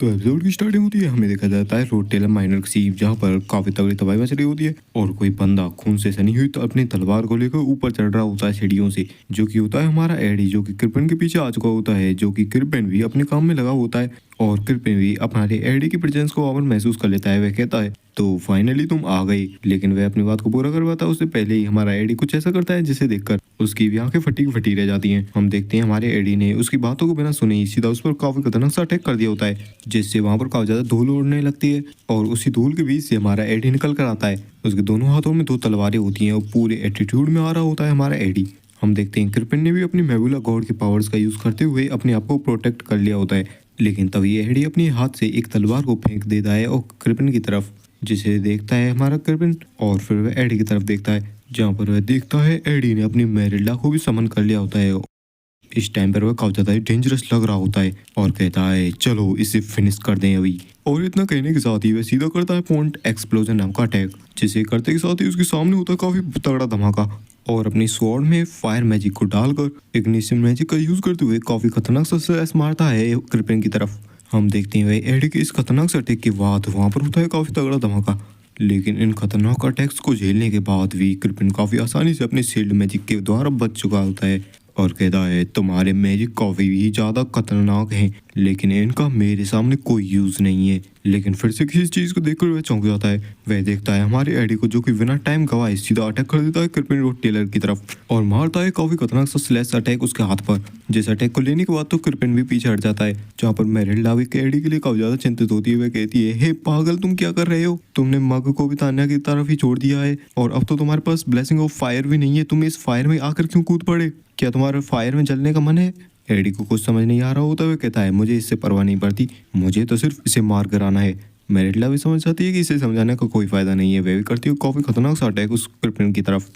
तो एपिसोड की स्टार्टिंग होती है, हमें देखा जाता है रोड टेलर माइनर की सीप जहाँ पर काफी तगड़ी तबाही मच रही होती है और कोई बंदा खून से सनी हुई तो अपनी तलवार को लेकर ऊपर चढ़ रहा होता है सीढ़ियों से, जो कि होता है हमारा एडी, जो कि कृपन के पीछे आ चुका होता है, जो कि कृपन भी अपने काम में लगा होता है और कृपन भी हमारे एडी की प्रेजेंस को और महसूस कर लेता है। वह कहता है तो फाइनली तुम आ गई, लेकिन वह अपनी बात को पूरा करवाता है उससे पहले ही हमारा एडी कुछ ऐसा करता है जिसे देखकर उसकी भी आंखें फटी की फटी रह जाती हैं। हम देखते हैं हमारे एडी ने उसकी बातों को बिना सुने ही सीधा उस पर काफी खतरनाक सा अटैक कर दिया होता है, जिससे वहां पर काफी ज्यादा धूल उड़ने लगती है और उसी धूल के बीच से हमारा एडी निकल कर आता है। उसके दोनों हाथों में दो तलवारें होती हैं और पूरे एटीट्यूड में आ रहा होता है हमारा एडी। हम देखते हैं कृपन ने भी अपनी मेबुला गॉड की पावर्स का यूज करते हुए अपने आप को प्रोटेक्ट कर लिया होता है, लेकिन तभी एडी अपने हाथ से एक तलवार को फेंक देता है और कृपन की तरफ, जिसे देखता है हमारा कृपन और फिर वह एडी की तरफ देखता है, जहाँ पर वह देखता है एडी ने अपनी मेरिल्डा को भी समन कर लिया होता है। इस टाइम पर वह काफी ज्यादा डेंजरस लग रहा होता है और कहता है चलो इसे फिनिश कर दें अभी। और इतना कहने के साथ ही वह सीधा करता है पॉइंट एक्सप्लोजन नाम का अटैक, जिसे करते के साथ ही उसके सामने होता है काफी तगड़ा धमाका और अपनी स्वॉर्ड में फायर मैजिक को डालकर इग्निशन मैजिक का यूज करते हुए काफी खतरनाक सा स्लैश मारता है कृपन की तरफ। हम देखते हैं वह एडी के इस खतरनाक से अटैक के बाद वहां पर होता है काफी तगड़ा धमाका, लेकिन इन खतरनाक अटैक्स को झेलने के बाद भी कृपन काफी आसानी से अपने शील्ड मैजिक के द्वारा बच चुका होता है और कहता है तुम्हारे मैजिक काफी ही ज्यादा खतरनाक हैं, लेकिन इनका मेरे सामने कोई यूज नहीं है। लेकिन फिर से किसी चीज को देखकर वह चौंक जाता है। वह देखता है हमारे एडी को, जो कि बिना टाइम गवाए सीधा अटैक कर देता है कृपन रोड टेलर की तरफ और मारता है काफी खतरनाक सा स्लैश अटैक उसके हाथ पर। जिस अटैक को लेने के बाद तो कृपन भी पीछे हट जाता है, जहाँ पर मेरिल्डा भी एडी के लिए काफी ज्यादा चिंतित होती है। वह कहती है हे पागल, तुम क्या कर रहे हो? तुमने मग को भी तान्या की तरफ ही छोड़ दिया है और अब तो तुम्हारे पास ब्लेसिंग ऑफ फायर भी नहीं है। तुम इस फायर में आकर क्यों कूद पड़े? क्या तुम्हारे फायर में जलने का मन है? एडी को कुछ समझ नहीं आ रहा होता। वह कहता है मुझे इससे परवाह नहीं पड़ती, मुझे तो सिर्फ इसे मार कर आना है। मेरिल्डा भी समझ जाती है कि इसे समझाने का कोई फायदा नहीं है। वह भी करती है काफी खतरनाक सा अटैक उस कृपन की तरफ,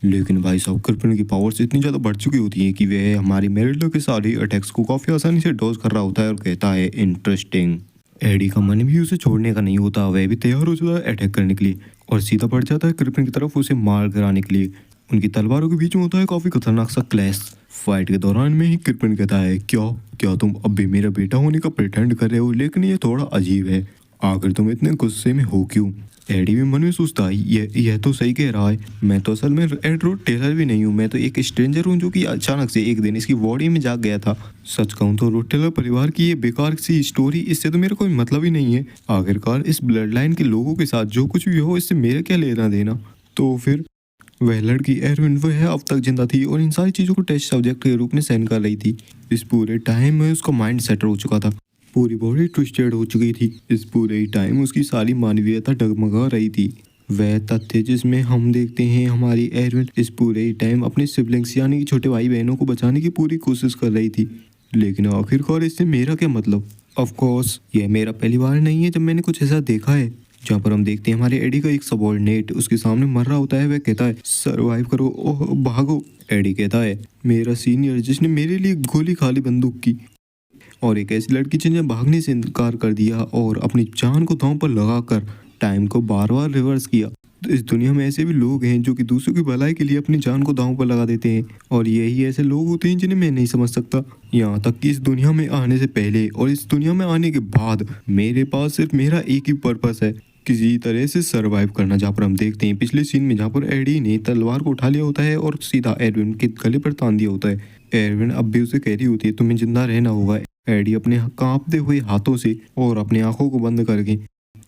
लेकिन भाई साहब कृपन की पावर्स इतनी ज्यादा बढ़ चुकी होती है कि वह हमारी मेरिल्डा के सारे अटैक्स को काफी आसानी से डॉज कर रहा होता है और कहता है इंटरेस्टिंग। एडी का मन भी उसे छोड़ने का नहीं होता। वह भी तैयार हो जाता है अटैक करने के लिए और सीधा बढ़ जाता है कृपन की तरफ उसे मार कराने के लिए। उनकी तलवारों के बीच में होता है काफी खतरनाक सा क्लैश। फाइट के दौरान में ही कृपन कहता है क्या क्या तुम अब भी मेरा बेटा होने का प्रिटेंड कर रहे हो? लेकिन ये थोड़ा अजीब है, आखिर तुम इतने गुस्से में हो क्यों? एडी भी मन में सोचता है यह तो सही कह रहा है, मैं तो असल में एड रोड टेलर भी नहीं हूँ, मैं तो एक स्ट्रेंजर हूँ जो कि अचानक से एक दिन इसकी बॉडी में जाग गया था। सच कहूँ तो रोड टेलर परिवार की ये बेकार सी स्टोरी, इससे तो मेरा कोई मतलब ही नहीं है। आखिरकार इस ब्लड लाइन के लोगों के साथ जो कुछ भी हो इससे मेरा क्या लेना देना? तो फिर वह लड़की एरविन वह अब तक जिंदा थी और इन सारी चीज़ों को टेस्ट सब्जेक्ट के रूप में सहन कर रही थी। इस पूरे टाइम में उसका माइंड सेट हो चुका था, पूरी बॉडी ट्विस्टेड हो चुकी थी। इस पूरे टाइम उसकी सारी मानवीयता डगमगा रही थी। वह तथ्य जिसमें हम देखते हैं हमारी एरविन इस पूरे टाइम अपने सिबलिंग्स यानी कि छोटे भाई बहनों को बचाने की पूरी कोशिश कर रही थी, लेकिन आखिरकार इससे मेरा क्या मतलब? ऑफ कोर्स यह मेरा पहली बार नहीं है जब मैंने कुछ ऐसा देखा है, जहाँ पर हम देखते हैं हमारे एडी का एक सबॉर्डिनेट उसके सामने मर रहा होता है। वह कहता है सरवाइव करो, ओह भागो। एडी कहता है मेरा सीनियर जिसने मेरे लिए गोली खा ली बंदूक की, और एक ऐसी लड़की जिसने भागने से इनकार कर दिया और अपनी जान को दांव पर लगाकर टाइम को बार बार रिवर्स किया। तो इस दुनिया में ऐसे भी लोग हैं जो कि दूसरों की भलाई के लिए अपनी जान को दांव पर लगा देते हैं, और यही ऐसे लोग होते हैं जिन्हें मैं नहीं समझ सकता। यहाँ तक कि इस दुनिया में आने से पहले और इस दुनिया में आने के बाद मेरे पास सिर्फ मेरा एक ही पर्पस है, किसी तरह से सरवाइव करना। जहाँ पर हम देखते हैं पिछले सीन में जहाँ पर एडी ने तलवार को उठा लिया होता है और सीधा एरविन के गले पर तान दिया होता है। एरविन अब भी उसे कह रही होती है तुम्हें जिंदा रहना होगा। एडी अपने कांपते हुए हाथों से और अपनी आंखों को बंद करके,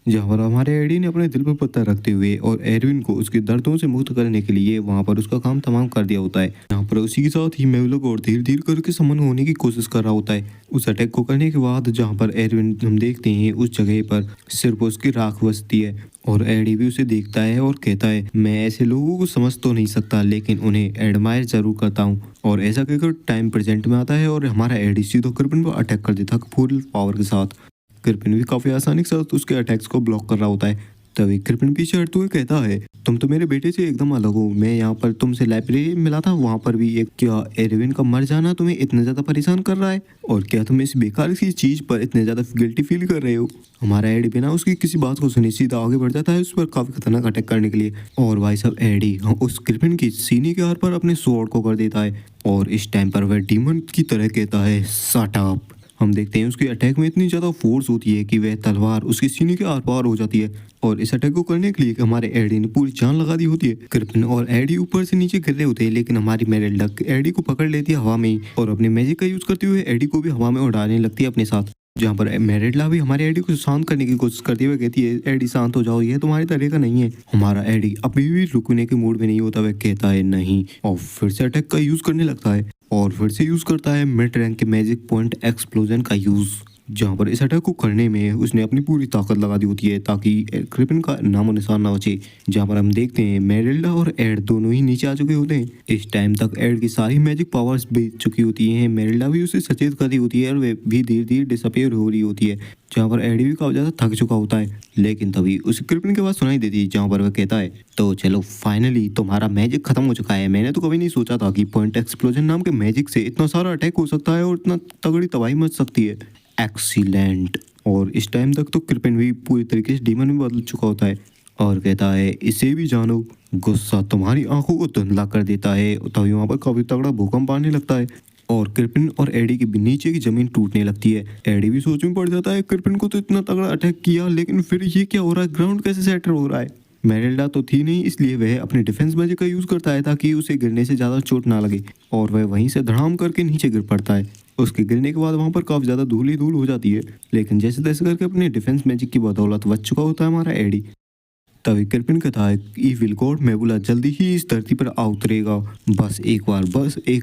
जहाँ पर हमारे एडी ने अपने दिल पर पत्थर रखते हुए और एरविन को उसके दर्दों से मुक्त करने के लिए वहां पर उसका काम तमाम कर दिया होता है। यहाँ पर उसी के साथ ही मेवलो और धीरे धीरे करके समन होने की कोशिश कर रहा होता है। उस अटैक को करने के बाद जहाँ पर एरविन हम देखते हैं उस जगह पर सिर्फ उसकी राख बचती है और एडी भी उसे देखता है और कहता है मैं ऐसे लोगों को समझ तो नहीं सकता, लेकिन उन्हें एडमायर जरूर करता हूँ। और ऐसा कहकर टाइम प्रेजेंट में आता है और हमारा एडी सीधो कृपन पर अटैक कर देता है फुल पावर के साथ। कृपन भी काफी आसानी के साथ उसके अटैक्स को ब्लॉक कर रहा होता है। तभी कृपन पीछे हटते हुए कहता है तुम तो मेरे बेटे से एकदम अलग हो, मैं यहाँ पर तुमसे लाइब्रेरी में मिला था, वहाँ पर भी एक क्या एरविन का मर जाना तुम्हें इतना ज्यादा परेशान कर रहा है? और क्या तुम इस बेकार सी चीज पर इतने ज्यादा गिल्टी फील कर रहे हो? हमारा एडी बिना उसकी किसी बात को सुने सीधा आगे बढ़ जाता है उस पर काफी खतरनाक अटैक करने के लिए। और भाई साहब एडी उस कृपन की सीने के आर पर अपने स्वॉर्ड को कर देता है और इस टाइम पर वह डीमन की तरह कहता है शट अप। हम देखते हैं उसके अटैक में इतनी ज़्यादा फोर्स होती है कि वह तलवार उसके सीने के आर पार हो जाती है और इस अटैक को करने के लिए हमारे एडी ने पूरी जान लगा दी होती है। क्रिप्टन और एडी ऊपर से नीचे गिर रहे होते हैं, लेकिन हमारी मेरिल्डा एडी को पकड़ लेती है हवा में ही और अपने मैजिक का यूज करते हुए एडी को भी हवा में उड़ाने लगती है अपने साथ। जहाँ पर मेरिडला भी हमारे एडी को शांत करने की कोशिश करती हुए कहती है, एडी शांत हो जाओ, ये तुम्हारे तरह का नहीं है। हमारा एडी अभी भी रुकने के मूड में नहीं होता, वह कहता है नहीं और फिर से अटैक का यूज करने लगता है और फिर से यूज करता है मिड रैंक के मैजिक पॉइंट एक्सप्लोजन का यूज। जहाँ पर इस अटैक को करने में उसने अपनी पूरी ताकत लगा दी होती है ताकि क्रिपन का नामो निशान ना बचे। जहाँ पर हम देखते हैं मेरिल्डा और एड दोनों ही नीचे आ चुके होते हैं। इस टाइम तक एड की सारी मैजिक पावर्स बीत चुकी होती हैं। मेरिल्डा भी उसे सचेत कर रही होती है और वे भी धीरे धीरे डिसअपेयर हो रही होती है। जहाँ पर एडी भी काफी ज्यादा थक चुका होता है, लेकिन तभी उसे क्रिपन के बाद सुनाई देती है जहाँ पर वह कहता है, तो चलो फाइनली तुम्हारा मैजिक खत्म हो चुका है। मैंने तो कभी नहीं सोचा था कि पॉइंट एक्सप्लोजन नाम के मैजिक से इतना सारा अटैक हो सकता है और इतना तगड़ी तबाही मच सकती है। एक्सीलेंट। और इस टाइम तक तो क्रिपन भी पूरी तरीके से डीमन में बदल चुका होता है और कहता है, इसे भी जानो, गुस्सा तुम्हारी आंखों को धुंधला कर देता है। तभी वहां पर काफी तगड़ा भूकंप आने लगता है और क्रिपन और एडी के नीचे की जमीन टूटने लगती है। एडी भी सोच में पड़ जाता है, क्रिपन को तो इतना तगड़ा अटैक किया, लेकिन फिर ये क्या हो रहा है, ग्राउंड कैसे सेटल हो रहा है। मेरिल्डा तो थी नहीं, इसलिए वह अपने डिफेंस मैजिक का यूज करता है ताकि उसे गिरने से ज्यादा चोट ना लगे और वह वहीं से धड़ाम करके नीचे गिर पड़ता है। उसके गिरने के बाद वहां पर काफी ज्यादा धूल ही धूल हो जाती है, लेकिन जैसे तैसे करके अपने डिफेंस मैजिक की बदौलत बच चुका होता है हमारा एडी। तभी क्रिपन कहता है, इविल गॉड मेबुला जल्दी ही इस धरती पर आ उतरेगा। बस एक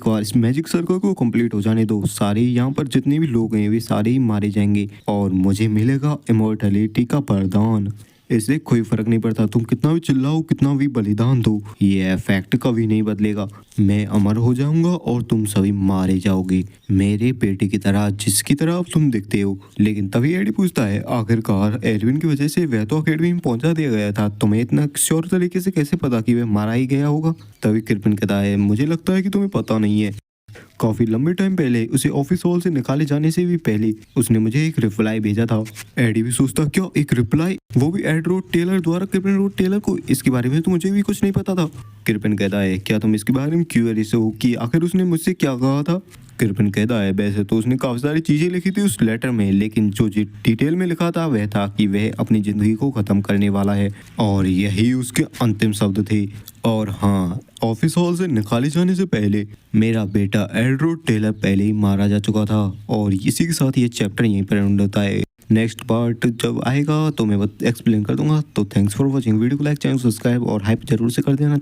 बार इस मैजिक सर्कल को कंप्लीट हो जाने दो। सारे यहाँ पर जितने भी लोग हैं वे सारे ही मारे जाएंगे और मुझे मिलेगा इमोर्टैलिटी का वरदान। इससे कोई फर्क नहीं पड़ता तुम कितना भी चिल्लाओ, कितना भी बलिदान दो, ये इफेक्ट कभी नहीं बदलेगा। मैं अमर हो जाऊंगा और तुम सभी मारे जाओगे, मेरे बेटे की तरह, जिसकी तरह अब तुम दिखते हो। लेकिन तभी एडी पूछता है, आखिरकार एडविन की वजह से वह तो अकेडमी में पहुंचा दिया गया था, तुम्हें इतना श्योर तरीके से कैसे पता कि वह मारा ही गया होगा। तभी क्रिपन कहता है, मुझे लगता है कि तुम्हें पता नहीं है। काफी लंबे टाइम पहले उसे ऑफिस हॉल से निकाले जाने से भी पहले उसने मुझे एक रिप्लाई भेजा था। एडी भी सोचता, क्या एक रिप्लाई, वो भी एड रोड टेलर द्वारा क्रिपन रोड टेलर को। इसके बारे में तो मुझे भी कुछ नहीं पता था। क्रिपन कहता है, क्या तुम इसके बारे में क्यूरियस हो कि आखिर उसने मुझसे क्या कहा था। क्रिपन कहता है, वैसे तो उसने काफी सारी चीजें लिखी थी उस लेटर में, लेकिन जो डिटेल में लिखा था वह था कि वह अपनी जिंदगी को खत्म करने वाला है और यही उसके अंतिम शब्द थे। और हाँ, ऑफिस हॉल से निकाले जाने से पहले मेरा बेटा एडरोड टेलर पहले ही मारा जा चुका था। और इसी के साथ ये चैप्टर यहीं पर एंड होता है। नेक्स्ट पार्ट जब आएगा तो मैं एक्सप्लेन कर दूंगा। तो थैंक्स फॉर वॉचिंग, वीडियो को लाइक, चैनल सब्सक्राइब और हाइप जरूर से कर देना।